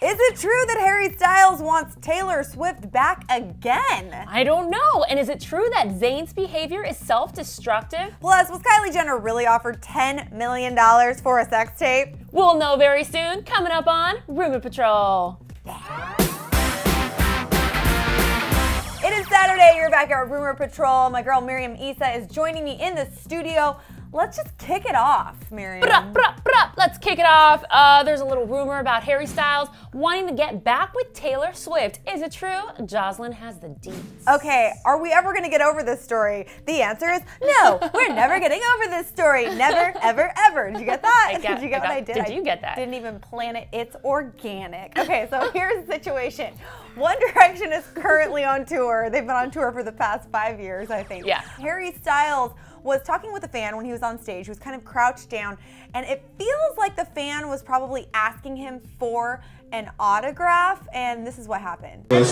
Is it true that Harry Styles wants Taylor Swift back again? I don't know. And is it true that Zayn's behavior is self-destructive? Plus, was Kylie Jenner really offered $10 million for a sex tape? We'll know very soon, coming up on Rumor Patrol. It is Saturday, you're back at Rumor Patrol. My girl Miriam Issa is joining me in the studio. Let's just kick it off, Miriam. Let's kick it off. There's a little rumor about Harry Styles wanting to get back with Taylor Swift. Is it true? Jocelyn has the deets. Okay, are we ever gonna get over this story? The answer is no, we're never getting over this story. Never, ever, ever. Did you get that? Did you get what I did? Did you get that? Didn't even plan it. It's organic. Okay, so here's the situation. One Direction is currently on tour. They've been on tour for the past 5 years, I think. Yeah. Harry Styles was talking with a fan when he was on stage. He was kind of crouched down, and it feels like the fan was probably asking him for an autograph, and this is what happened. Taylor!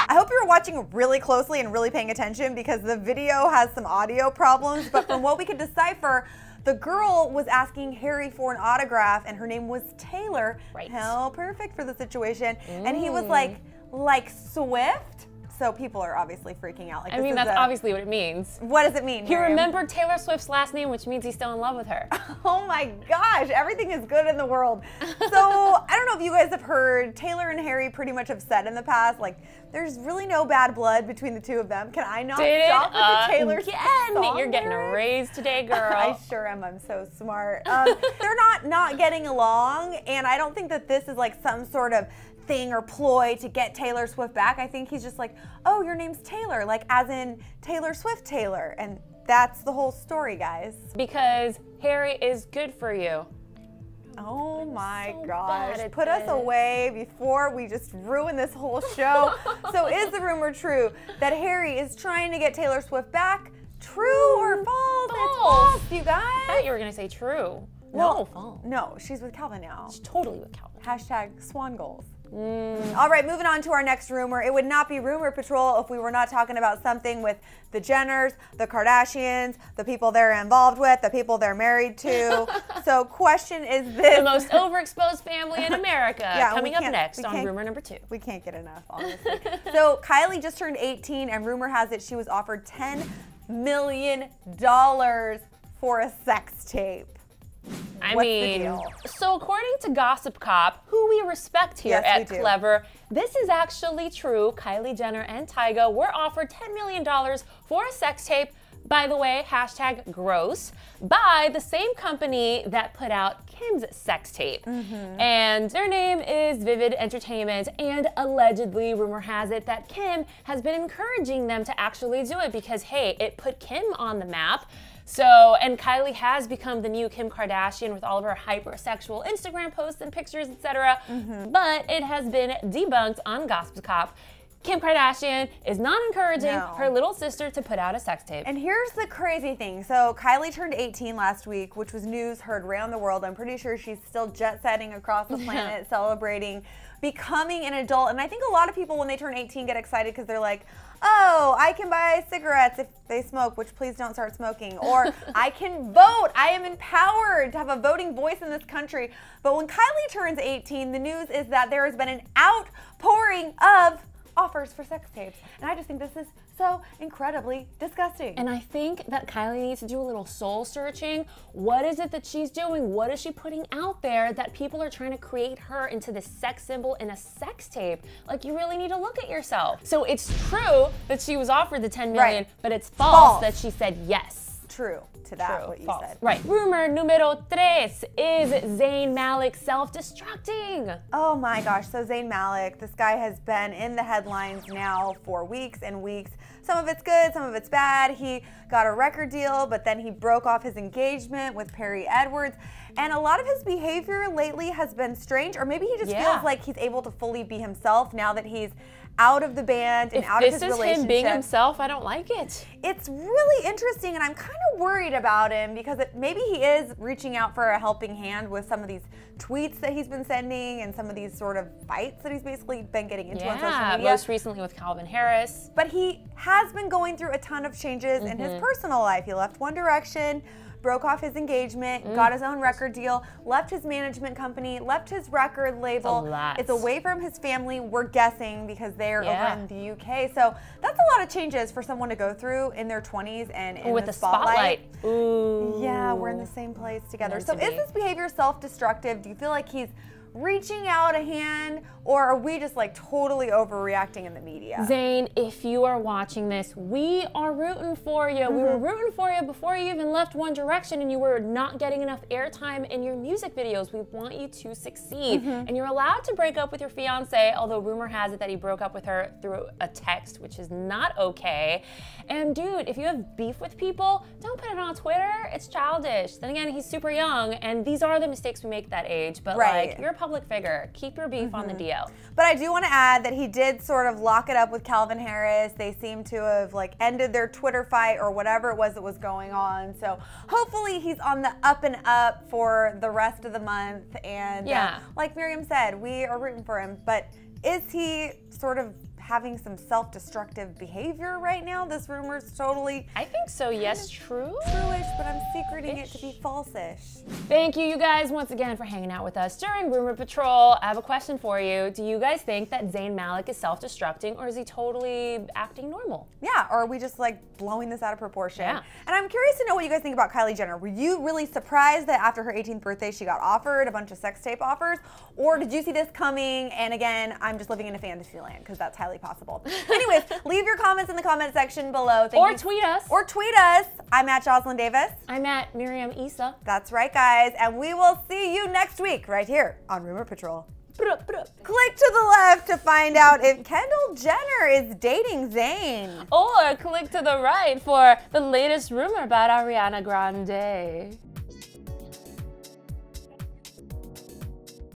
I hope you were watching really closely and really paying attention because the video has some audio problems, but from what we could decipher, the girl was asking Harry for an autograph, and her name was Taylor. Right. How perfect for the situation. And he was like Swift? So people are obviously freaking out. Like, I mean, that's obviously what it means. What does it mean, He Miriam? remembered Taylor Swift's last name, which means he's still in love with her. Oh my gosh, everything is good in the world. So, I don't know if you guys have heard, Taylor and Harry pretty much have said in the past, like, there's really no bad blood between the two of them. Can I not stop with the Taylor Swift song You're getting a lyrics? raise today, girl. I sure am, I'm so smart. They're not getting along, and I don't think that this is like some sort of thing or ploy to get Taylor Swift back. I think he's just like, oh, your name's Taylor, like as in Taylor Swift Taylor. And that's the whole story, guys. Because Harry is good for you. Oh my so gosh. bad at Put us this. away before we just ruin this whole show. So is the rumor true that Harry is trying to get Taylor Swift back? True or false? It's false, you guys. I thought you were going to say true. No, false. No, she's with Calvin now. She's totally with Calvin. Hashtag swan goals. All right, moving on to our next rumor. It would not be Rumor Patrol if we were not talking about something with the Jenners, the Kardashians, the people they're involved with, the people they're married to. So question is this. The most overexposed family in America. Yeah, coming up next on rumor number 2. We can't get enough, honestly. So Kylie just turned 18, and rumor has it she was offered $10 million for a sex tape. I What's the mean, deal? so according to Gossip Cop, who we respect here Yes, we at do. Clevver, this is actually true. Kylie Jenner and Tyga were offered $10 million for a sex tape, by the way, hashtag gross, by the same company that put out Kim's sex tape. And their name is Vivid Entertainment, and allegedly, rumor has it that Kim has been encouraging them to actually do it because, hey, it put Kim on the map. So, and Kylie has become the new Kim Kardashian with all of her hypersexual Instagram posts and pictures, etc. But it has been debunked on Gossip Cop. Kim Kardashian is not encouraging her little sister to put out a sex tape. And here's the crazy thing. So Kylie turned 18 last week, which was news heard around the world. I'm pretty sure she's still jet-setting across the planet, celebrating becoming an adult. And I think a lot of people, when they turn 18, get excited because they're like, oh, I can buy cigarettes if they smoke, which please don't start smoking. Or I can vote. I am empowered to have a voting voice in this country. But when Kylie turns 18, the news is that there has been an outpouring of offers for sex tapes. And I just think this is so incredibly disgusting. And I think that Kylie needs to do a little soul searching. What is it that she's doing? What is she putting out there that people are trying to create her into this sex symbol in a sex tape? Like, you really need to look at yourself. So it's true that she was offered the $10 million, but it's false that she said yes. True to that, what you said. Right. Rumor numero 3 is Zayn Malik self-destructing. Oh my gosh, so Zayn Malik, this guy has been in the headlines now for weeks and weeks. Some of it's good, some of it's bad. He got a record deal, but then he broke off his engagement with Perry Edwards. And a lot of his behavior lately has been strange, or maybe he just feels like he's able to fully be himself now that he's out of the band and out of his relationship. If this is him being himself, I don't like it. It's really interesting, and I'm kind of worried about him because maybe he is reaching out for a helping hand with some of these tweets that he's been sending and some of these sort of fights that he's basically been getting into on social media. Most recently with Calvin Harris. But he has been going through a ton of changes in his personal life. He left One Direction, broke off his engagement, got his own record deal, left his management company, left his record label. It's away from his family, we're guessing, because they're over in the UK. So that's a lot of changes for someone to go through in their 20s and in with the spotlight. Ooh. Yeah, we're in the same place together. So is this behavior self-destructive? Do you feel like he's reaching out a hand, or are we just like totally overreacting in the media? Zayn, if you are watching this, we are rooting for you. We were rooting for you before you even left One Direction and you were not getting enough airtime in your music videos. We want you to succeed. And you're allowed to break up with your fiance, although rumor has it that he broke up with her through a text, which is not okay. And dude, if you have beef with people, don't put it on Twitter. It's childish. Then again, he's super young, and these are the mistakes we make at that age. But like, you're a public figure. Keep your beef on the DL. But I do want to add that he did sort of lock it up with Calvin Harris. They seem to have like ended their Twitter fight or whatever it was that was going on. So hopefully he's on the up and up for the rest of the month. And like Miriam said, we are rooting for him. But is he sort of having some self-destructive behavior right now? This rumor is totally... I think so, yes, true. True-ish, but I'm secreting it to be false-ish. Thank you guys once again for hanging out with us during Rumor Patrol. I have a question for you. Do you guys think that Zayn Malik is self-destructing, or is he totally acting normal? Yeah, or are we just like blowing this out of proportion? Yeah. And I'm curious to know what you guys think about Kylie Jenner. Were you really surprised that after her 18th birthday she got offered a bunch of sex tape offers? Or did you see this coming? And again, I'm just living in a fantasy land because that's highly possible. Anyways, leave your comments in the comment section below. Tweet us. Or tweet us. I'm at Jocelyn Davis. I'm at Miriam Issa. That's right, guys. And we will see you next week right here on Rumor Patrol. Click to the left to find out if Kendall Jenner is dating Zayn. Or click to the right for the latest rumor about Ariana Grande.